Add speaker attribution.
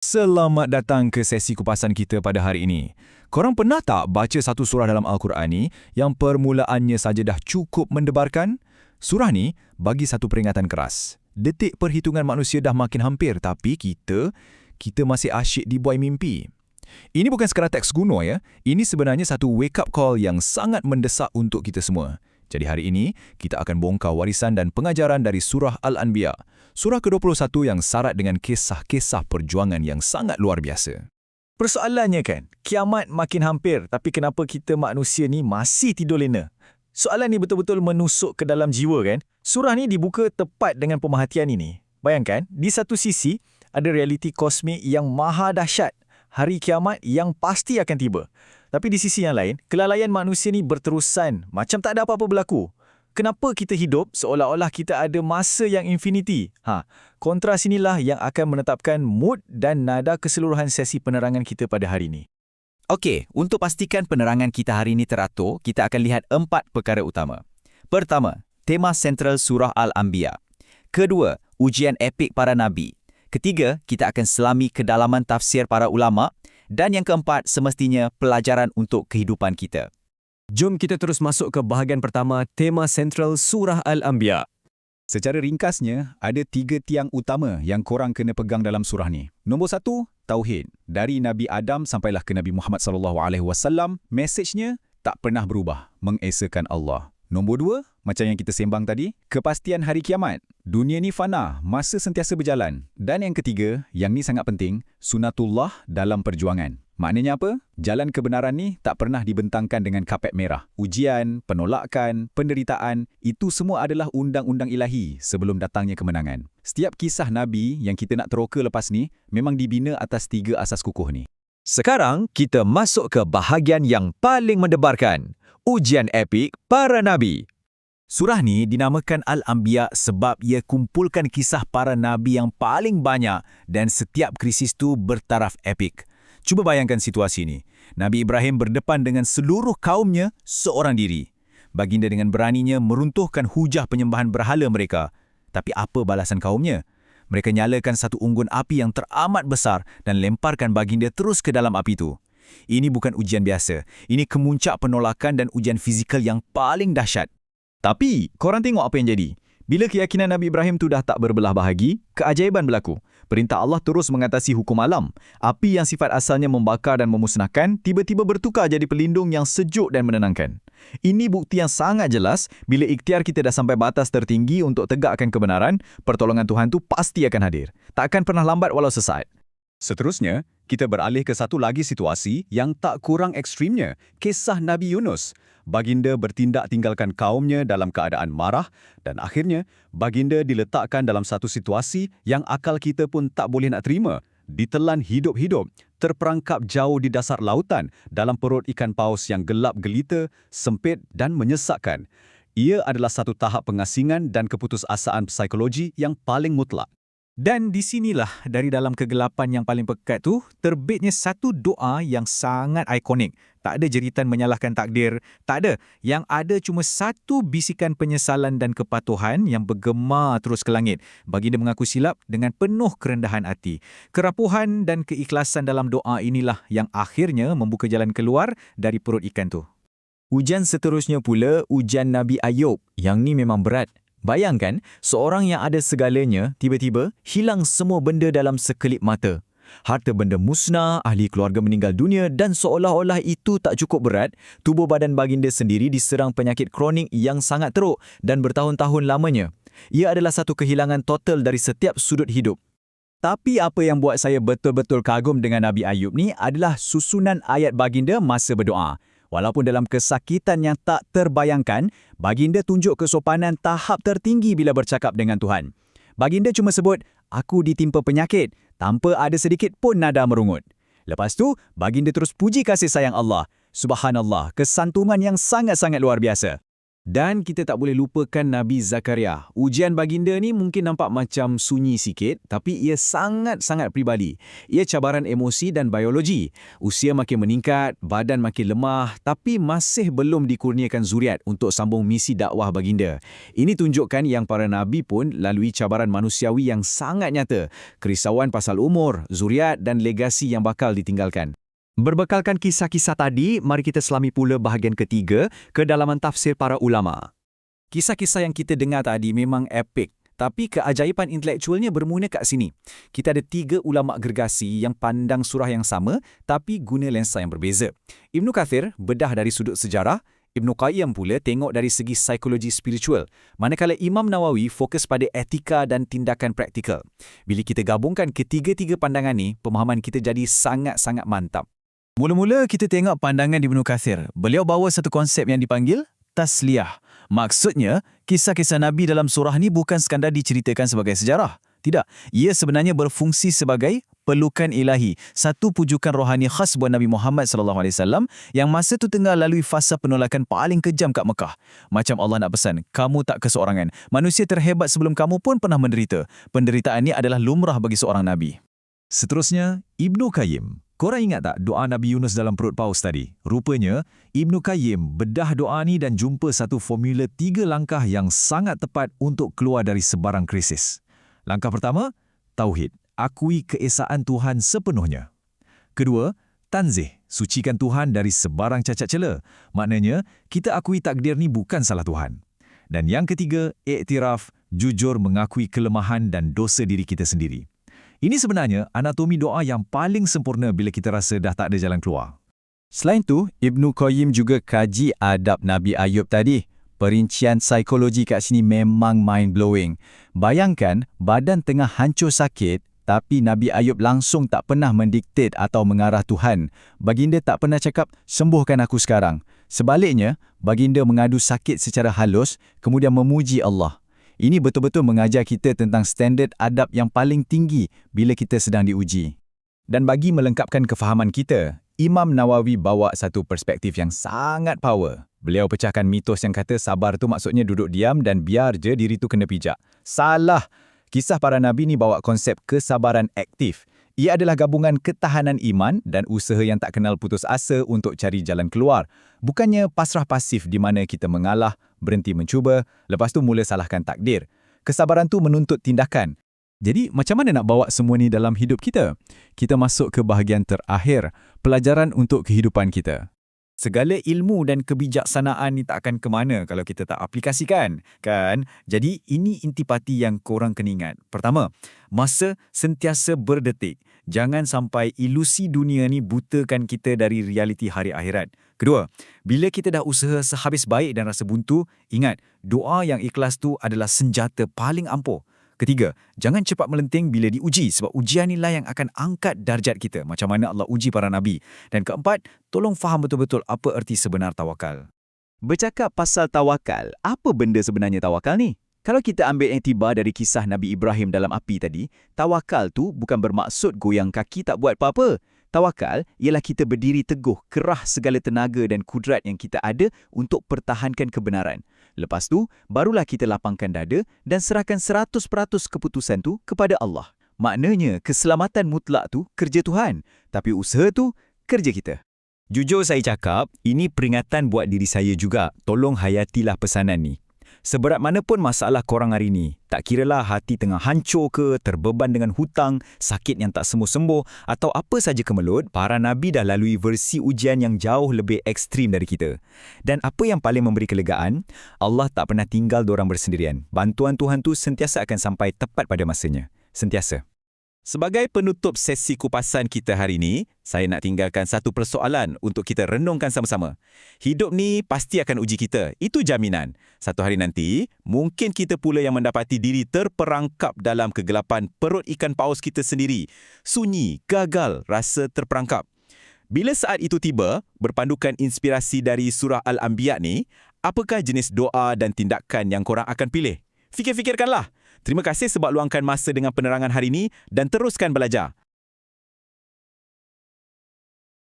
Speaker 1: Selamat datang ke sesi kupasan kita pada hari ini. Korang pernah tak baca satu surah dalam Al-Quran ni yang permulaannya saja dah cukup mendebarkan? Surah ni bagi satu peringatan keras. Detik perhitungan manusia dah makin hampir tapi kita masih asyik dibuai mimpi. Ini bukan sekadar teks kuno ya. Ini sebenarnya satu wake up call yang sangat mendesak untuk kita semua. Jadi hari ini, kita akan bongkar warisan dan pengajaran dari Surah Al-Anbiya. Surah ke-21 yang syarat dengan kisah-kisah perjuangan yang sangat luar biasa.
Speaker 2: Persoalannya kan, kiamat makin hampir tapi kenapa kita manusia ni masih tidur lena? Soalan ni betul-betul menusuk ke dalam jiwa kan? Surah ni dibuka tepat dengan pemerhatian ini. Bayangkan, di satu sisi, ada realiti kosmik yang maha dahsyat. Hari kiamat yang pasti akan tiba. Tapi di sisi yang lain, kelalaian manusia ni berterusan, macam tak ada apa-apa berlaku. Kenapa kita hidup seolah-olah kita ada masa yang infinity? Kontras inilah yang akan menetapkan mood dan nada keseluruhan sesi penerangan kita pada hari ini.
Speaker 3: Okey, untuk pastikan penerangan kita hari ini teratur, kita akan lihat 4 perkara utama. Pertama, tema sentral Surah Al-Anbiya. Kedua, ujian epik para Nabi. Ketiga, kita akan selami kedalaman tafsir para ulama. Dan yang keempat, semestinya pelajaran untuk kehidupan kita.
Speaker 4: Jom kita terus masuk ke bahagian pertama, tema sentral Surah Al-Anbiya.
Speaker 1: Secara ringkasnya, ada 3 tiang utama yang korang kena pegang dalam surah ni. Nombor 1, Tauhid. Dari Nabi Adam sampailah ke Nabi Muhammad SAW, mesejnya tak pernah berubah, mengesakan Allah. Nombor 2, macam yang kita sembang tadi, kepastian hari kiamat. Dunia ni fana, masa sentiasa berjalan. Dan yang ketiga, yang ni sangat penting, sunatullah dalam perjuangan. Maknanya apa? Jalan kebenaran ni tak pernah dibentangkan dengan kapet merah. Ujian, penolakan, penderitaan, itu semua adalah undang-undang ilahi sebelum datangnya kemenangan. Setiap kisah Nabi yang kita nak teroka lepas ni, memang dibina atas 3 asas kukuh ni.
Speaker 2: Sekarang, kita masuk ke bahagian yang paling mendebarkan. Ujian epik para Nabi.
Speaker 1: Surah ni dinamakan Al-Anbiya sebab ia kumpulkan kisah para Nabi yang paling banyak dan setiap krisis tu bertaraf epik. Cuba bayangkan situasi ni. Nabi Ibrahim berdepan dengan seluruh kaumnya seorang diri. Baginda dengan beraninya meruntuhkan hujah penyembahan berhala mereka. Tapi apa balasan kaumnya? Mereka nyalakan satu unggun api yang teramat besar dan lemparkan baginda terus ke dalam api itu. Ini bukan ujian biasa. Ini kemuncak penolakan dan ujian fizikal yang paling dahsyat. Tapi, korang tengok apa yang jadi. Bila keyakinan Nabi Ibrahim tu dah tak berbelah bahagi, keajaiban berlaku. Perintah Allah terus mengatasi hukum alam. Api yang sifat asalnya membakar dan memusnahkan, tiba-tiba bertukar jadi pelindung yang sejuk dan menenangkan. Ini bukti yang sangat jelas, bila ikhtiar kita dah sampai batas tertinggi untuk tegakkan kebenaran, pertolongan Tuhan tu pasti akan hadir. Tak akan pernah lambat walau sesaat.
Speaker 5: Seterusnya, kita beralih ke satu lagi situasi yang tak kurang ekstrimnya, kisah Nabi Yunus. Baginda bertindak tinggalkan kaumnya dalam keadaan marah dan akhirnya baginda diletakkan dalam satu situasi yang akal kita pun tak boleh nak terima. Ditelan hidup-hidup, terperangkap jauh di dasar lautan dalam perut ikan paus yang gelap gelita, sempit dan menyesakkan. Ia adalah satu tahap pengasingan dan keputusasaan psikologi yang paling mutlak.
Speaker 2: Dan di sinilah dari dalam kegelapan yang paling pekat tu terbitnya satu doa yang sangat ikonik. Tak ada jeritan menyalahkan takdir, tak ada. Yang ada cuma satu bisikan penyesalan dan kepatuhan yang bergema terus ke langit. Baginda mengaku silap dengan penuh kerendahan hati. Kerapuhan dan keikhlasan dalam doa inilah yang akhirnya membuka jalan keluar dari perut ikan tu.
Speaker 3: Ujian seterusnya pula, ujian Nabi Ayub. Yang ni memang berat. Bayangkan, seorang yang ada segalanya, tiba-tiba hilang semua benda dalam sekelip mata. Harta benda musnah, ahli keluarga meninggal dunia dan seolah-olah itu tak cukup berat, tubuh badan baginda sendiri diserang penyakit kronik yang sangat teruk dan bertahun-tahun lamanya. Ia adalah satu kehilangan total dari setiap sudut hidup. Tapi apa yang buat saya betul-betul kagum dengan Nabi Ayub ni adalah susunan ayat baginda masa berdoa. Walaupun dalam kesakitan yang tak terbayangkan, baginda tunjuk kesopanan tahap tertinggi bila bercakap dengan Tuhan. Baginda cuma sebut, aku ditimpa penyakit, tanpa ada sedikit pun nada merungut. Lepas tu, baginda terus puji kasih sayang Allah. Subhanallah, kesantuman yang sangat-sangat luar biasa.
Speaker 1: Dan kita tak boleh lupakan Nabi Zakaria. Ujian baginda ni mungkin nampak macam sunyi sikit, tapi ia sangat-sangat pribadi. Ia cabaran emosi dan biologi. Usia makin meningkat, badan makin lemah, tapi masih belum dikurniakan zuriat untuk sambung misi dakwah baginda. Ini tunjukkan yang para nabi pun lalui cabaran manusiawi yang sangat nyata. Kerisauan pasal umur, zuriat dan legasi yang bakal ditinggalkan.
Speaker 4: Berbekalkan kisah-kisah tadi, mari kita selami pula bahagian ketiga, kedalaman tafsir para ulama.
Speaker 1: Kisah-kisah yang kita dengar tadi memang epik, tapi keajaiban intelektualnya bermula kat sini. Kita ada 3 ulama gergasi yang pandang surah yang sama, tapi guna lensa yang berbeza. Ibnu Kathir bedah dari sudut sejarah, Ibnu Qayyim pula tengok dari segi psikologi spiritual, manakala Imam Nawawi fokus pada etika dan tindakan praktikal. Bila kita gabungkan ketiga-tiga pandangan ni, pemahaman kita jadi sangat-sangat mantap.
Speaker 2: Mula-mula kita tengok pandangan Ibnu Kathir. Beliau bawa satu konsep yang dipanggil tasliyah. Maksudnya, kisah-kisah Nabi dalam surah ni bukan sekadar diceritakan sebagai sejarah. Tidak, ia sebenarnya berfungsi sebagai pelukan ilahi, satu pujukan rohani khas buat Nabi Muhammad SAW yang masa tu tengah lalui fasa penolakan paling kejam kat Mekah. Macam Allah nak pesan, kamu tak keseorangan. Manusia terhebat sebelum kamu pun pernah menderita. Penderitaan ni adalah lumrah bagi seorang Nabi.
Speaker 1: Seterusnya, Ibnu Qayyim. Korang ingat tak doa Nabi Yunus dalam perut paus tadi? Rupanya, Ibnu Qayyim bedah doa ni dan jumpa satu formula 3 langkah yang sangat tepat untuk keluar dari sebarang krisis. Langkah pertama, tauhid. Akui keesaan Tuhan sepenuhnya. Kedua, tanzih. Sucikan Tuhan dari sebarang cacat cela. Maknanya, kita akui takdir ni bukan salah Tuhan. Dan yang ketiga, iktiraf. Jujur mengakui kelemahan dan dosa diri kita sendiri. Ini sebenarnya anatomi doa yang paling sempurna bila kita rasa dah tak ada jalan keluar. Selain tu, Ibnu Qayyim juga kaji adab Nabi Ayub tadi. Perincian psikologi kat sini memang mind-blowing. Bayangkan, badan tengah hancur sakit, tapi Nabi Ayub langsung tak pernah mendiktet atau mengarah Tuhan. Baginda tak pernah cakap, sembuhkan aku sekarang. Sebaliknya, baginda mengadu sakit secara halus, kemudian memuji Allah. Ini betul-betul mengajar kita tentang standard adab yang paling tinggi bila kita sedang diuji. Dan bagi melengkapkan kefahaman kita, Imam Nawawi bawa satu perspektif yang sangat power. Beliau pecahkan mitos yang kata sabar tu maksudnya duduk diam dan biar je diri tu kena pijak. Salah! Kisah para Nabi ni bawa konsep kesabaran aktif. Ia adalah gabungan ketahanan iman dan usaha yang tak kenal putus asa untuk cari jalan keluar. Bukannya pasrah pasif di mana kita mengalah, berhenti mencuba, lepas tu mula salahkan takdir. Kesabaran tu menuntut tindakan. Jadi, macam mana nak bawa semua ni dalam hidup kita? Kita masuk ke bahagian terakhir, pelajaran untuk kehidupan kita. Segala ilmu dan kebijaksanaan ni tak akan ke mana kalau kita tak aplikasikan, kan? Jadi, ini intipati yang korang kena ingat. Pertama, masa sentiasa berdetik. Jangan sampai ilusi dunia ni butakan kita dari realiti hari akhirat. Kedua, bila kita dah usaha sehabis baik dan rasa buntu, ingat, doa yang ikhlas tu adalah senjata paling ampuh. Ketiga, jangan cepat melenting bila diuji sebab ujian inilah yang akan angkat darjat kita macam mana Allah uji para Nabi. Dan keempat, tolong faham betul-betul apa erti sebenar tawakal. Bercakap pasal tawakal, apa benda sebenarnya tawakal ni? Kalau kita ambil iktibar dari kisah Nabi Ibrahim dalam api tadi, tawakal tu bukan bermaksud goyang kaki tak buat apa-apa. Tawakal ialah kita berdiri teguh, kerah segala tenaga dan kudrat yang kita ada untuk pertahankan kebenaran. Lepas tu, barulah kita lapangkan dada dan serahkan 100% keputusan tu kepada Allah. Maknanya, keselamatan mutlak tu kerja Tuhan, tapi usaha tu kerja kita. Jujur saya cakap, ini peringatan buat diri saya juga. Tolong hayatilah pesanan ni. Seberat mana pun masalah korang hari ni, tak kiralah hati tengah hancur ke, terbeban dengan hutang, sakit yang tak sembuh-sembuh atau apa saja kemelut, para Nabi dah lalui versi ujian yang jauh lebih ekstrim dari kita. Dan apa yang paling memberi kelegaan, Allah tak pernah tinggal dorang bersendirian. Bantuan Tuhan tu sentiasa akan sampai tepat pada masanya. Sentiasa. Sebagai penutup sesi kupasan kita hari ini, saya nak tinggalkan satu persoalan untuk kita renungkan sama-sama. Hidup ni pasti akan uji kita, itu jaminan. Satu hari nanti, mungkin kita pula yang mendapati diri terperangkap dalam kegelapan perut ikan paus kita sendiri. Sunyi, gagal, rasa terperangkap. Bila saat itu tiba, berpandukan inspirasi dari surah Al-Anbiya ni, apakah jenis doa dan tindakan yang korang akan pilih? Fikir-fikirkanlah. Terima kasih sebab luangkan masa dengan penerangan hari ini dan teruskan belajar.